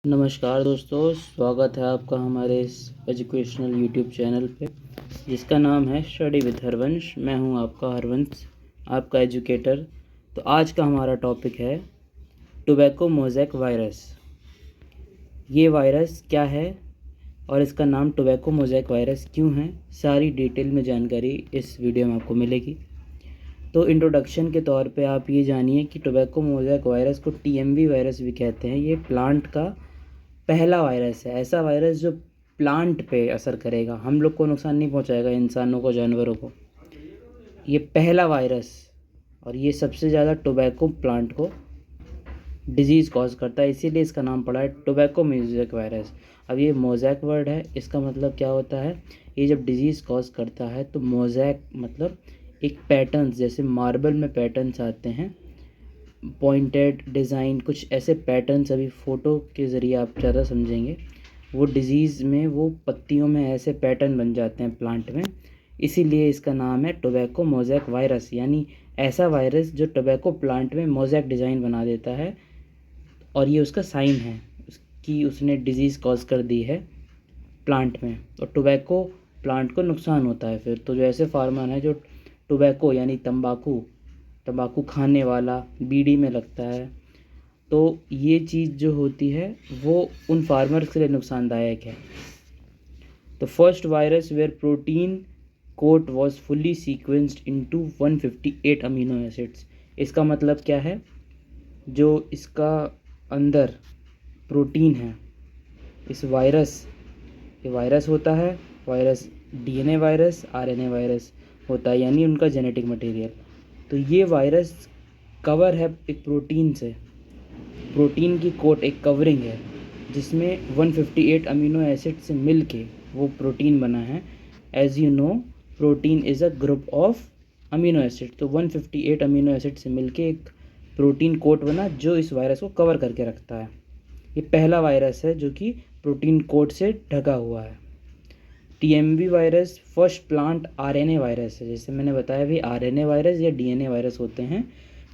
नमस्कार दोस्तों, स्वागत है आपका हमारे इस एजुकेशनल यूट्यूब चैनल पे जिसका नाम है स्टडी विद हरवंश। मैं हूं आपका हरवंश, आपका एजुकेटर। तो आज का हमारा टॉपिक है टोबैको मोज़ेक वायरस। ये वायरस क्या है और इसका नाम टोबैको मोज़ेक वायरस क्यों है, सारी डिटेल में जानकारी इस वीडियो में आपको मिलेगी। तो इंट्रोडक्शन के तौर पे आप ये जानिए कि टोबैको मोज़ेक वायरस को टीएमवी वायरस भी कहते हैं। ये प्लांट का पहला वायरस है, ऐसा वायरस जो प्लांट पे असर करेगा, हम लोग को नुकसान नहीं पहुंचाएगा, इंसानों को, जानवरों को। ये पहला वायरस, और ये सबसे ज़्यादा टोबैको प्लांट को डिजीज़ कॉज करता है, इसीलिए इसका नाम पड़ा है टोबैको मोज़ेक वायरस। अब ये मोज़ेक वर्ड है, इसका मतलब क्या होता है, ये जब डिजीज़ कॉज करता है तो मोज़ेक मतलब एक पैटर्न, जैसे मार्बल में पैटर्न्स आते हैं, पॉइंटेड डिज़ाइन, कुछ ऐसे पैटर्न्स अभी फ़ोटो के ज़रिए आप ज़्यादा समझेंगे। वो डिज़ीज़ में वो पत्तियों में ऐसे पैटर्न बन जाते हैं प्लांट में, इसीलिए इसका नाम है टोबैको मोज़ेक वायरस। यानी ऐसा वायरस जो टोबैको प्लांट में मोज़ेक डिज़ाइन बना देता है, और ये उसका साइन है कि उसने डिज़ीज़ कॉज कर दी है प्लांट में, और टोबैको प्लांट को नुकसान होता है फिर। तो जो ऐसे फार्मर हैं जो टोबैको यानी तंबाकू खाने वाला, बीड़ी में लगता है, तो ये चीज़ जो होती है वो उन फार्मर्स के लिए नुकसानदायक है। तो first virus were protein coat was fully sequenced into 158 amino acids. इसका मतलब क्या है, जो इसका अंदर प्रोटीन है, इस वायरस, ये वायरस होता है, virus DNA virus, RNA virus होता है, यानी उनका जेनेटिक मटेरियल। तो ये वायरस कवर है एक प्रोटीन से, प्रोटीन की कोट, एक कवरिंग है जिसमें 158 अमीनो एसिड से मिल के वो प्रोटीन बना है। As you know, protein is a group of amino acid. तो 158 अमीनो एसिड से मिल के एक प्रोटीन कोट बना जो इस वायरस को कवर करके रखता है। ये पहला वायरस है जो कि प्रोटीन कोट से ढका हुआ है। TMV virus first plant RNA virus है। जैसे मैंने बताया भी, आरएनए वायरस या डीएनए वायरस होते हैं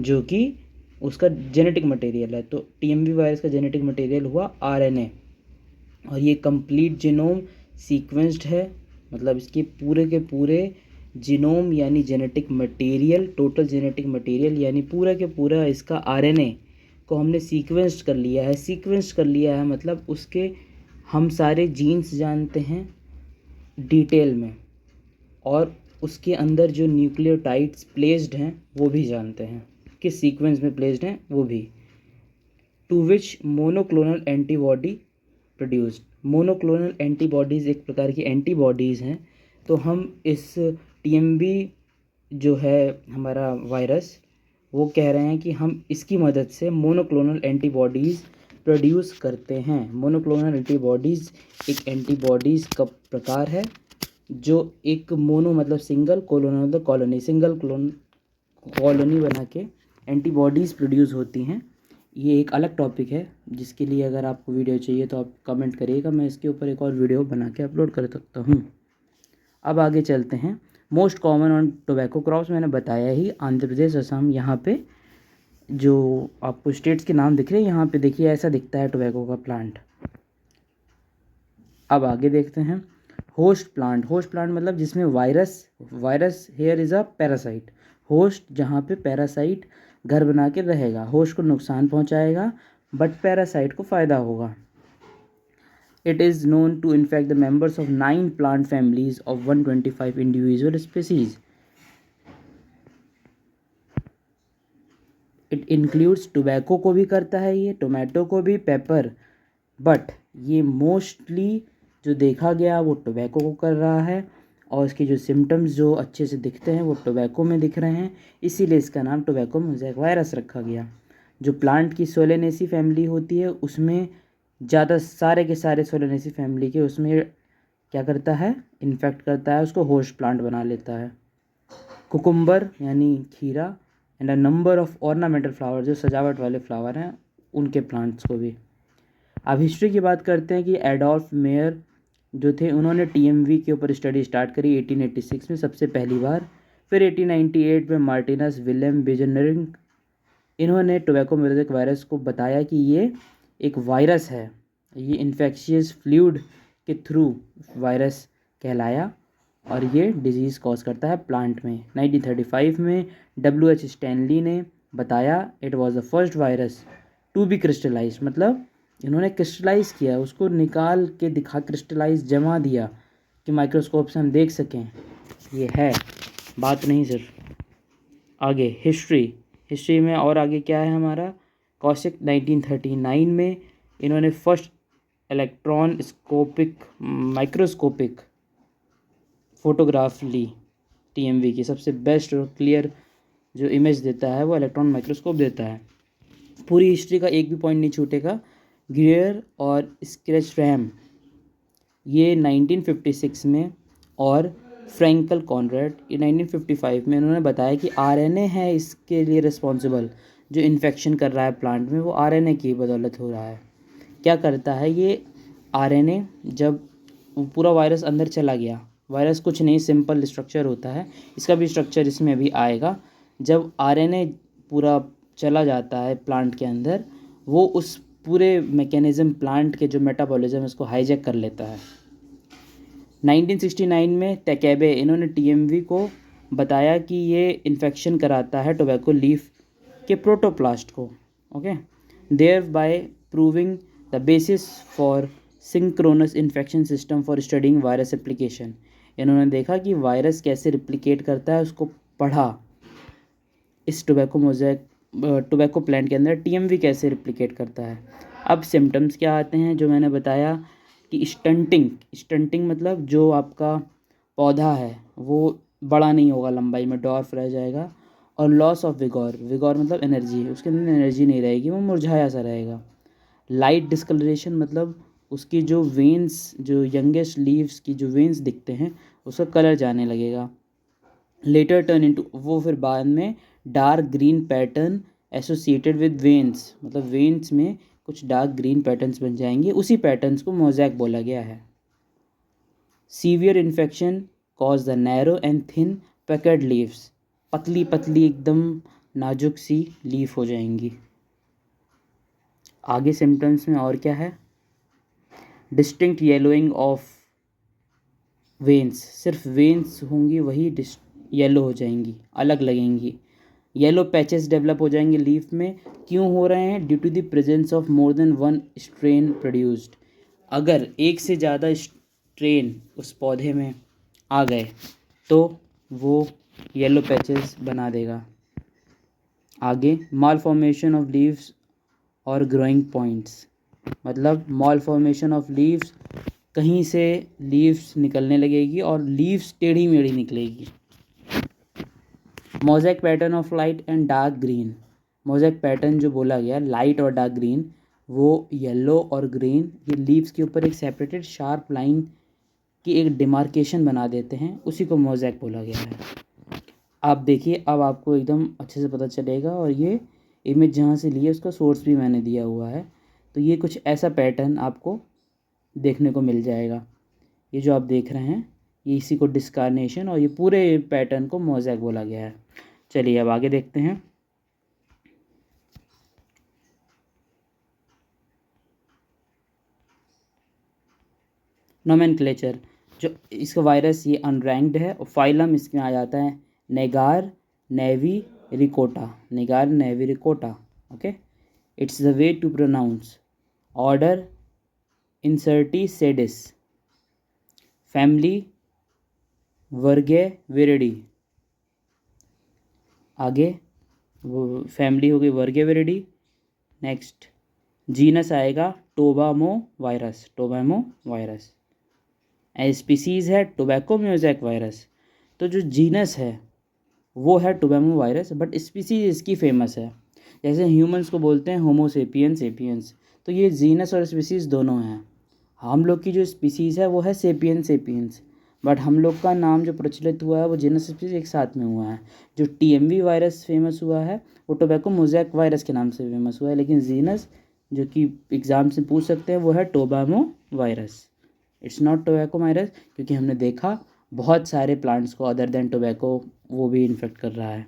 जो कि उसका जेनेटिक मटेरियल है। तो टीएमवी वायरस का जेनेटिक मटेरियल हुआ आरएनए, और ये कंप्लीट जीनोम सीक्वेंस्ड है, मतलब इसके पूरे के पूरे जीनोम यानी genetic material, total genetic material यानी पूरा के पूरा इसका आरएनए को हमने सीक्वेंस्ड कर लिया है। सीक्वेंस्ड कर लिया है मतलब उसके हम सारे जीन्स जानते हैं डिटेल में, और उसके अंदर जो न्यूक्लियोटाइड्स प्लेस्ड हैं वो भी जानते हैं, किस सीक्वेंस में प्लेस्ड हैं वो भी। To which monoclonal antibody produced. Monoclonal antibodies एक प्रकार की एंटीबॉडीज़ हैं। तो हम इस टीएमवी जो है हमारा वायरस, वो कह रहे हैं कि हम इसकी मदद से मोनोक्लोनल एंटीबॉडीज़ प्रोड्यूस करते हैं। मोनोक्लोनल एंटीबॉडीज़ एक एंटीबॉडीज़ का प्रकार है जो एक मोनो मतलब सिंगल, क्लोन मतलब कॉलोनी, सिंगल क्लोन कॉलोनी बना के एंटीबॉडीज़ प्रोड्यूस होती हैं। ये एक अलग टॉपिक है जिसके लिए अगर आपको वीडियो चाहिए तो आप कमेंट करिएगा, मैं इसके ऊपर एक और वीडियो बना के अपलोड कर सकता हूँ। अब आगे चलते हैं। Most common on tobacco crops मैंने बताया ही, आंध्र प्रदेश, असम। यहाँ पे जो आपको स्टेट्स के नाम दिख रहे हैं, यहाँ पे देखिए ऐसा दिखता है टोबैको का प्लांट। अब आगे देखते हैं होस्ट प्लांट। होस्ट प्लांट मतलब जिसमें virus here is a parasite. Host जहाँ पे पैरासाइट घर बना के रहेगा, होस्ट को नुकसान पहुँचाएगा बट पैरासाइट को फ़ायदा होगा। It is known to infect the members of 9 plant families of 125 individual species. It includes tobacco को भी करता है ये, टोमेटो को भी, पेपर, बट ये मोस्टली जो देखा गया वो टोबैको को कर रहा है, और इसके जो सिम्टम्स जो अच्छे से दिखते हैं वो टोबैको में दिख रहे हैं, इसीलिए इसका नाम टोबैको मोज़ेक वायरस रखा गया। जो प्लांट की सोलेनेसी फैमिली होती है उसमें ज़्यादा सारे के सारे सोलेनेसी फैमिली के उसमें क्या करता है, इन्फेक्ट करता है, उसको होस्ट प्लांट बना लेता है। कुकुम्बर यानी खीरा, and a number of ornamental flower, जो सजावट वाले फ्लावर हैं उनके प्लांट्स को भी। अब हिस्ट्री की बात करते हैं कि एडोल्फ मेयर जो थे उन्होंने टीएमवी के ऊपर स्टडी स्टार्ट करी 1886 में सबसे पहली बार। फिर 1898 में मार्टिनस विलियम बेजनरिंग, इन्होंने टोबैको मोज़ेक वायरस को बताया कि ये एक वायरस है ये इन्फेक्शियस फ्लूइड के थ्रू वायरस कहलाया और ये डिजीज़ कॉज करता है प्लांट में। 1935 में W.H. स्टैनली ने बताया it was the first virus to be crystallize, मतलब इन्होंने क्रिस्टलाइज किया, उसको निकाल के दिखा, क्रिस्टलाइज जमा दिया कि माइक्रोस्कोप से हम देख सकें। ये है बात नहीं सिर्फ। आगे हिस्ट्री में और आगे क्या है हमारा, कॉशिक 1939 में इन्होंने फर्स्ट माइक्रोस्कोपिक फोटोग्राफ ली TMV की। सबसे बेस्ट और क्लियर जो इमेज देता है वो इलेक्ट्रॉन माइक्रोस्कोप देता है। पूरी हिस्ट्री का एक भी पॉइंट नहीं छूटेगा। ग्रियर और स्क्रैच रैम ये 1956 में, और फ्रैंकल कॉनरेड ये 1955 में इन्होंने बताया कि RNA है इसके लिए रिस्पॉन्सिबल, जो इन्फेक्शन कर रहा है प्लांट में वो RNA की बदौलत हो रहा है। क्या करता है ये RNA, जब पूरा वायरस अंदर चला गया, वायरस कुछ नहीं सिंपल स्ट्रक्चर होता है, इसका भी स्ट्रक्चर इसमें अभी आएगा। जब RNA पूरा चला जाता है प्लांट के अंदर, वो उस पूरे मैकेनिज़्म प्लांट के जो मेटाबॉलिज्म उसको हाईजैक कर लेता है। 1969 में टैकेबे इन्होंने TMV को बताया कि ये इन्फेक्शन कराता है टोबैको लीफ के प्रोटोप्लास्ट को। Okay, thereby proving the basis for synchronous infection system for studying virus application. इन्होंने देखा कि वायरस कैसे रिप्लिकेट करता है, उसको पढ़ा। इस टोबैको प्लांट के अंदर TMV कैसे रिप्लिकेट करता है। अब सिम्टम्स क्या आते हैं, जो मैंने बताया कि स्टंटिंग मतलब जो आपका पौधा है वो बड़ा नहीं होगा, लंबाई में डॉर्फ रह जाएगा। और लॉस ऑफ विगोर मतलब एनर्जी, उसके अंदर एनर्जी नहीं रहेगी, वो मुरझाया सा रहेगा। लाइट डिस्कलरेशन मतलब उसकी जो वेन्स, जो यंगेस्ट लीव्स की जो वेन्स दिखते हैं उसका कलर जाने लगेगा। लेटर टर्न इनटू, वो फिर बाद में dark green pattern associated with veins, मतलब वेन्स में कुछ डार्क ग्रीन पैटर्न्स बन जाएंगे, उसी पैटर्न्स को मोज़ैक बोला गया है। Severe infection cause the narrow and thin packed leaves, पतली पतली एकदम नाजुक सी लीफ हो जाएंगी। आगे सिम्टम्स में और क्या है, डिस्टिंक्ट येलोइंग ऑफ वेन्स, सिर्फ वेन्स होंगी वही येलो हो जाएंगी, अलग लगेंगी। येलो पैचेस डेवलप हो जाएंगे लीफ में। क्यों हो रहे हैं, due to the presence of more than one strain produced. अगर एक से ज़्यादा स्ट्रेन उस पौधे में आ गए तो वो येलो पैचेस बना देगा। आगे माल फॉर्मेशन ऑफ लीव्स और ग्रोइंग पॉइंट्स, मतलब माल फॉर्मेशन ऑफ लीव्स, कहीं से लीव्स निकलने लगेगी और लीव्स टेढ़ी मेढ़ी निकलेगी। Mosaic pattern of light and dark green, mosaic pattern जो बोला गया लाइट और डार्क ग्रीन, वो येलो और ग्रीन ये लीव्स के ऊपर एक सेपरेटेड शार्प लाइन की एक डिमार्केशन बना देते हैं, उसी को मोज़ैक बोला गया है। आप देखिए, अब आपको एकदम अच्छे से पता चलेगा, और ये इमेज जहाँ से ली है उसका सोर्स भी मैंने दिया हुआ है। तो ये कुछ ऐसा पैटर्न आपको देखने को मिल जाएगा। ये जो आप देख रहे हैं ये इसी को डिस्कार्नेशन, और ये पूरे पैटर्न को मोज़ैक बोला गया है। चलिए अब आगे देखते हैं। नोमेनक्लेचर, जो इसका वायरस ये अनरैंक्ड है, और फाइलम इसमें आ जाता है Negarnaviricota. Okay, it's the way to pronounce. Order incertae sedis, family Virgaviridae. आगे वो फैमिली हो गई वर्गेविरिडी। नेक्स्ट जीनस आएगा टोबामो वायरस। स्पीसीज़ है टोबैको मोज़ैक वायरस। तो जो जीनस है वो है टोबामो वायरस, बट स्पीसीज इसकी फेमस है। जैसे ह्यूमंस को बोलते हैं होमो सेपियंस, तो ये जीनस और स्पीसीज़ दोनों हैं। हम लोग की जो स्पीसीज़ है वो है सेपियंस, बट हम लोग का नाम जो प्रचलित हुआ है वो जीनस स्पीसीज एक साथ में हुआ है। जो TMV वायरस फेमस हुआ है वो टोबैको मोज़ैक वायरस के नाम से फेमस हुआ है, लेकिन जीनस जो कि एग्ज़ाम से पूछ सकते हैं वो है Tobamovirus. It's not tobacco virus, क्योंकि हमने देखा बहुत सारे प्लांट्स को अदर देन टोबैको वो भी इन्फेक्ट कर रहा है।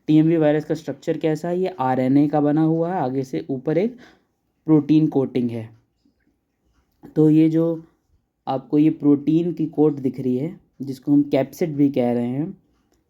TMV वायरस का स्ट्रक्चर कैसा है, ये RNA का बना हुआ है, आगे से ऊपर एक प्रोटीन कोटिंग है। तो ये जो आपको ये प्रोटीन की कोट दिख रही है, जिसको हम कैप्सिड भी कह रहे हैं,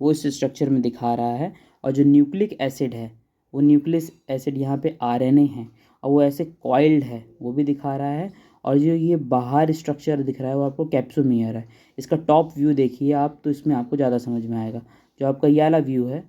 वो इस स्ट्रक्चर में दिखा रहा है। और जो न्यूक्लिक एसिड है, वो न्यूक्लिक एसिड यहाँ पे आरएनए है और वो ऐसे कॉइल्ड है, वो भी दिखा रहा है। और जो ये बाहर स्ट्रक्चर दिख रहा है वो आपको कैप्सोमियर है। इसका टॉप व्यू देखिए आप, तो इसमें आपको ज़्यादा समझ में आएगा। जो आपका ये वाला व्यू है,